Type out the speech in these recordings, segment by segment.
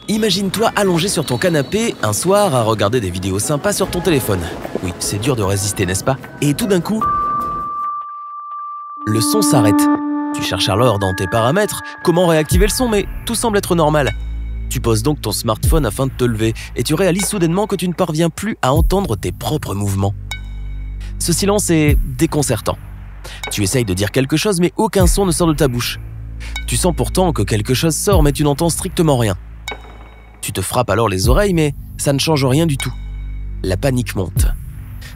Imagine-toi allongé sur ton canapé un soir à regarder des vidéos sympas sur ton téléphone. Oui, c'est dur de résister, n'est-ce pas? Et tout d'un coup, le son s'arrête. Tu cherches alors dans tes paramètres comment réactiver le son, mais tout semble être normal. Tu poses donc ton smartphone afin de te lever et tu réalises soudainement que tu ne parviens plus à entendre tes propres mouvements. Ce silence est déconcertant. Tu essayes de dire quelque chose, mais aucun son ne sort de ta bouche. Tu sens pourtant que quelque chose sort, mais tu n'entends strictement rien. Tu te frappes alors les oreilles, mais ça ne change rien du tout. La panique monte.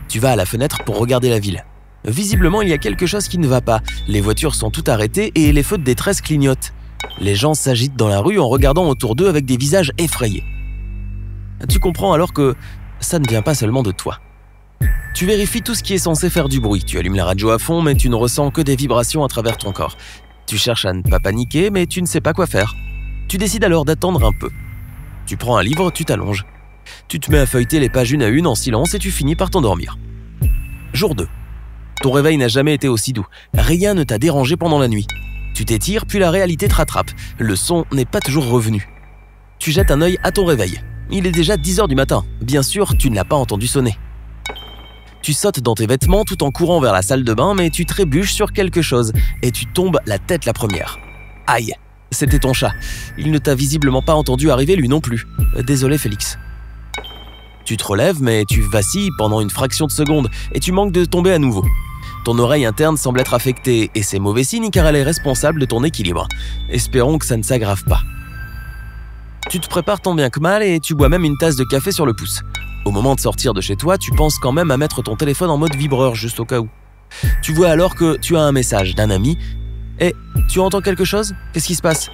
Tu vas à la fenêtre pour regarder la ville. Visiblement, il y a quelque chose qui ne va pas. Les voitures sont toutes arrêtées et les feux de détresse clignotent. Les gens s'agitent dans la rue en regardant autour d'eux avec des visages effrayés. Tu comprends alors que ça ne vient pas seulement de toi. Tu vérifies tout ce qui est censé faire du bruit. Tu allumes la radio à fond, mais tu ne ressens que des vibrations à travers ton corps. Tu cherches à ne pas paniquer, mais tu ne sais pas quoi faire. Tu décides alors d'attendre un peu. Tu prends un livre, tu t'allonges. Tu te mets à feuilleter les pages une à une en silence et tu finis par t'endormir. Jour 2. Ton réveil n'a jamais été aussi doux. Rien ne t'a dérangé pendant la nuit. Tu t'étires, puis la réalité te rattrape. Le son n'est pas toujours revenu. Tu jettes un œil à ton réveil. Il est déjà 10h du matin. Bien sûr, tu ne l'as pas entendu sonner. Tu sautes dans tes vêtements tout en courant vers la salle de bain, mais tu trébuches sur quelque chose et tu tombes la tête la première. Aïe, c'était ton chat. Il ne t'a visiblement pas entendu arriver lui non plus. Désolé Félix. Tu te relèves, mais tu vacilles pendant une fraction de seconde et tu manques de tomber à nouveau. Ton oreille interne semble être affectée et c'est mauvais signe car elle est responsable de ton équilibre. Espérons que ça ne s'aggrave pas. Tu te prépares tant bien que mal et tu bois même une tasse de café sur le pouce. Au moment de sortir de chez toi, tu penses quand même à mettre ton téléphone en mode vibreur juste au cas où. Tu vois alors que tu as un message d'un ami. Et tu entends quelque chose? Qu'est-ce qui se passe?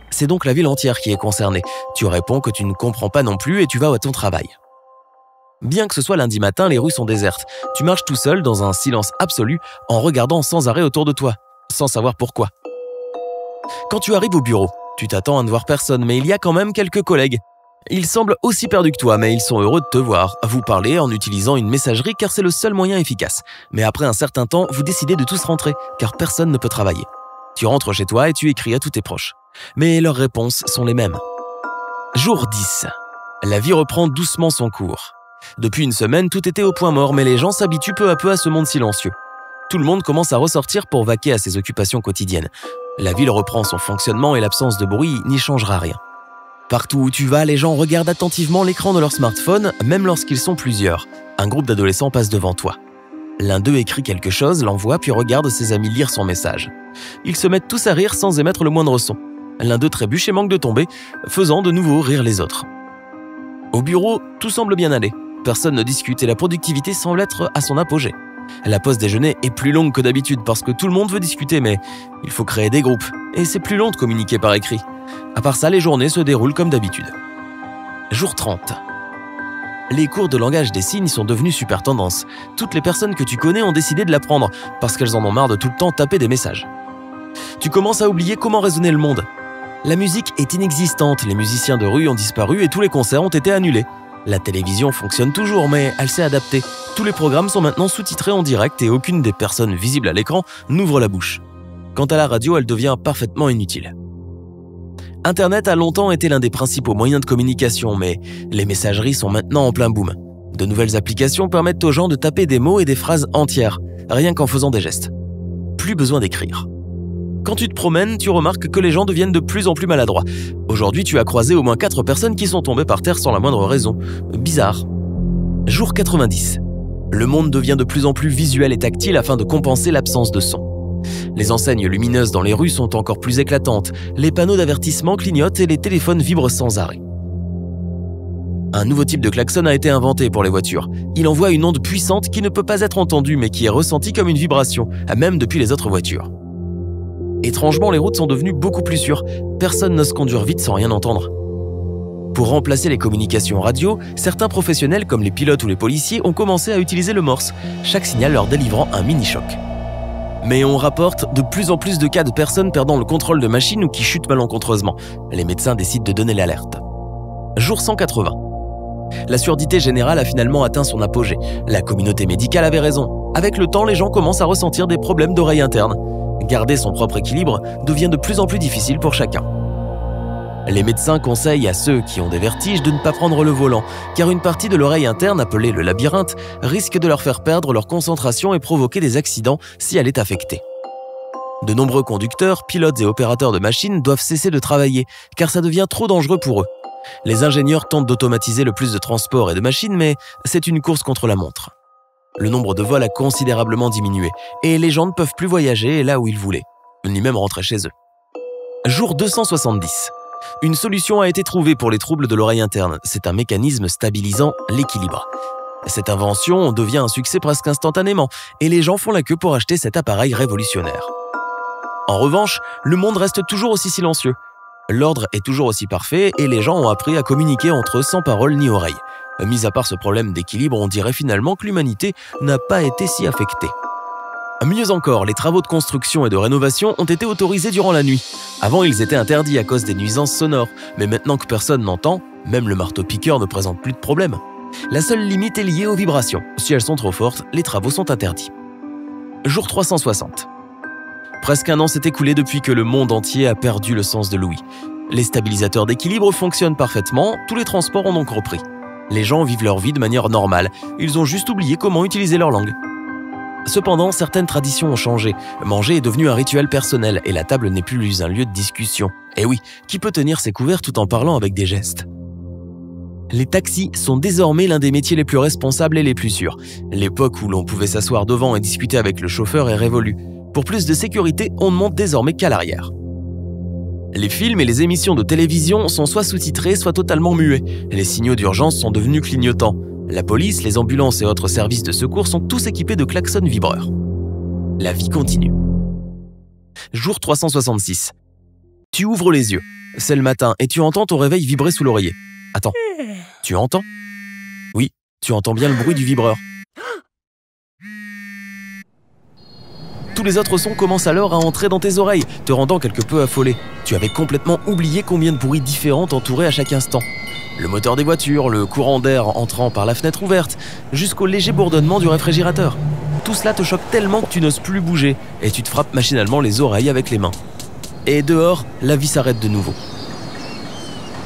C'est donc la ville entière qui est concernée. Tu réponds que tu ne comprends pas non plus et tu vas à ton travail. Bien que ce soit lundi matin, les rues sont désertes. Tu marches tout seul dans un silence absolu en regardant sans arrêt autour de toi, sans savoir pourquoi. Quand tu arrives au bureau, tu t'attends à ne voir personne, mais il y a quand même quelques collègues. Ils semblent aussi perdus que toi, mais ils sont heureux de te voir. Vous parlez en utilisant une messagerie car c'est le seul moyen efficace. Mais après un certain temps, vous décidez de tous rentrer, car personne ne peut travailler. Tu rentres chez toi et tu écris à tous tes proches. Mais leurs réponses sont les mêmes. Jour 10. La vie reprend doucement son cours. Depuis une semaine, tout était au point mort, mais les gens s'habituent peu à peu à ce monde silencieux. Tout le monde commence à ressortir pour vaquer à ses occupations quotidiennes. La ville reprend son fonctionnement et l'absence de bruit n'y changera rien. Partout où tu vas, les gens regardent attentivement l'écran de leur smartphone, même lorsqu'ils sont plusieurs. Un groupe d'adolescents passe devant toi. L'un d'eux écrit quelque chose, l'envoie, puis regarde ses amis lire son message. Ils se mettent tous à rire sans émettre le moindre son. L'un d'eux trébuche et manque de tomber, faisant de nouveau rire les autres. Au bureau, tout semble bien aller. Personne ne discute et la productivité semble être à son apogée. La pause déjeuner est plus longue que d'habitude parce que tout le monde veut discuter, mais il faut créer des groupes et c'est plus long de communiquer par écrit. À part ça, les journées se déroulent comme d'habitude. Jour 30. Les cours de langage des signes sont devenus super tendance. Toutes les personnes que tu connais ont décidé de l'apprendre parce qu'elles en ont marre de tout le temps taper des messages. Tu commences à oublier comment raisonnait le monde. La musique est inexistante, les musiciens de rue ont disparu et tous les concerts ont été annulés. La télévision fonctionne toujours, mais elle s'est adaptée. Tous les programmes sont maintenant sous-titrés en direct et aucune des personnes visibles à l'écran n'ouvre la bouche. Quant à la radio, elle devient parfaitement inutile. Internet a longtemps été l'un des principaux moyens de communication, mais les messageries sont maintenant en plein boom. De nouvelles applications permettent aux gens de taper des mots et des phrases entières, rien qu'en faisant des gestes. Plus besoin d'écrire. Quand tu te promènes, tu remarques que les gens deviennent de plus en plus maladroits. Aujourd'hui, tu as croisé au moins 4 personnes qui sont tombées par terre sans la moindre raison. Bizarre. Jour 90. Le monde devient de plus en plus visuel et tactile afin de compenser l'absence de son. Les enseignes lumineuses dans les rues sont encore plus éclatantes, les panneaux d'avertissement clignotent et les téléphones vibrent sans arrêt. Un nouveau type de klaxon a été inventé pour les voitures. Il envoie une onde puissante qui ne peut pas être entendue mais qui est ressentie comme une vibration, même depuis les autres voitures. Étrangement, les routes sont devenues beaucoup plus sûres. Personne n'ose conduire vite sans rien entendre. Pour remplacer les communications radio, certains professionnels comme les pilotes ou les policiers ont commencé à utiliser le morse, chaque signal leur délivrant un mini-choc. Mais on rapporte de plus en plus de cas de personnes perdant le contrôle de machines ou qui chutent malencontreusement. Les médecins décident de donner l'alerte. Jour 180. La surdité générale a finalement atteint son apogée. La communauté médicale avait raison. Avec le temps, les gens commencent à ressentir des problèmes d'oreille interne. Garder son propre équilibre devient de plus en plus difficile pour chacun. Les médecins conseillent à ceux qui ont des vertiges de ne pas prendre le volant, car une partie de l'oreille interne, appelée le labyrinthe, risque de leur faire perdre leur concentration et provoquer des accidents si elle est affectée. De nombreux conducteurs, pilotes et opérateurs de machines doivent cesser de travailler, car ça devient trop dangereux pour eux. Les ingénieurs tentent d'automatiser le plus de transports et de machines, mais c'est une course contre la montre. Le nombre de vols a considérablement diminué, et les gens ne peuvent plus voyager là où ils voulaient, ni même rentrer chez eux. Jour 270. Une solution a été trouvée pour les troubles de l'oreille interne. C'est un mécanisme stabilisant l'équilibre. Cette invention devient un succès presque instantanément, et les gens font la queue pour acheter cet appareil révolutionnaire. En revanche, le monde reste toujours aussi silencieux. L'ordre est toujours aussi parfait et les gens ont appris à communiquer entre eux sans parole ni oreille. Mis à part ce problème d'équilibre, on dirait finalement que l'humanité n'a pas été si affectée. Mieux encore, les travaux de construction et de rénovation ont été autorisés durant la nuit. Avant, ils étaient interdits à cause des nuisances sonores, mais maintenant que personne n'entend, même le marteau-piqueur ne présente plus de problème. La seule limite est liée aux vibrations. Si elles sont trop fortes, les travaux sont interdits. Jour 360. Presque un an s'est écoulé depuis que le monde entier a perdu le sens de l'ouïe. Les stabilisateurs d'équilibre fonctionnent parfaitement, tous les transports ont donc repris. Les gens vivent leur vie de manière normale, ils ont juste oublié comment utiliser leur langue. Cependant, certaines traditions ont changé. Manger est devenu un rituel personnel et la table n'est plus un lieu de discussion. Et oui, qui peut tenir ses couverts tout en parlant avec des gestes ? Les taxis sont désormais l'un des métiers les plus responsables et les plus sûrs. L'époque où l'on pouvait s'asseoir devant et discuter avec le chauffeur est révolue. Pour plus de sécurité, on ne monte désormais qu'à l'arrière. Les films et les émissions de télévision sont soit sous-titrés, soit totalement muets. Les signaux d'urgence sont devenus clignotants. La police, les ambulances et autres services de secours sont tous équipés de klaxons vibreurs. La vie continue. Jour 366. Tu ouvres les yeux. C'est le matin et tu entends ton réveil vibrer sous l'oreiller. Attends, tu entends ? Oui, tu entends bien le bruit du vibreur. Tous les autres sons commencent alors à entrer dans tes oreilles, te rendant quelque peu affolé. Tu avais complètement oublié combien de bruits différents t'entouraient à chaque instant. Le moteur des voitures, le courant d'air entrant par la fenêtre ouverte, jusqu'au léger bourdonnement du réfrigérateur. Tout cela te choque tellement que tu n'oses plus bouger et tu te frappes machinalement les oreilles avec les mains. Et dehors, la vie s'arrête de nouveau.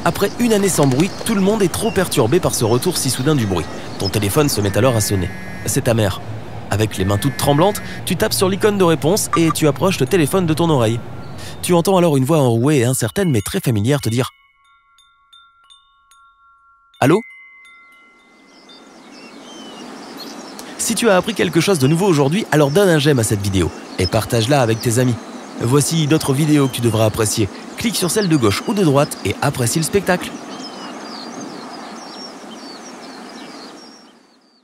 Après une année sans bruit, tout le monde est trop perturbé par ce retour si soudain du bruit. Ton téléphone se met alors à sonner. C'est ta mère. Avec les mains toutes tremblantes, tu tapes sur l'icône de réponse et tu approches le téléphone de ton oreille. Tu entends alors une voix enrouée et incertaine mais très familière te dire « Allô ?» Si tu as appris quelque chose de nouveau aujourd'hui, alors donne un j'aime à cette vidéo et partage-la avec tes amis. Voici d'autres vidéos que tu devras apprécier. Clique sur celle de gauche ou de droite et apprécie le spectacle.